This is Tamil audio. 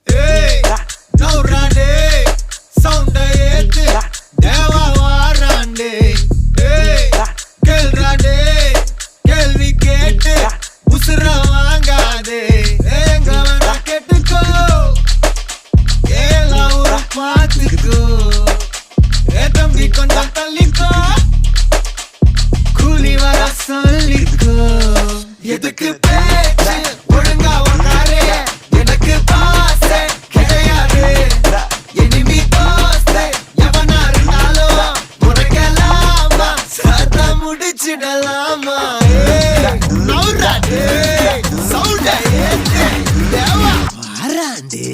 Hey, now rande, sound ஏத்து, தேவா வாராண்டே. Hey, கேள்றாண்டே, கேள்வி கேட்டு, உசுர வாங்காதே. எங்க வேணா கேட்டுக்கோ, எல்லாம் ஒரு பாத்துக்கோ. தம்பி கொஞ்சம் தள்ளிக்கோ, கூலி வர சொல்லிக்கோ. எதுக்கு பேச்சு ஒழுங்கா உட்காரு, எனக்கு பாசை கிடையாது. இனிமே தோசை எவனா இருந்தாலும் உனக்கெல்லாமா சத்த முடிச்சிடலாமா. நவுறாண்டே, சவுண்ட ஏத்து, தேவா வாராண்டே.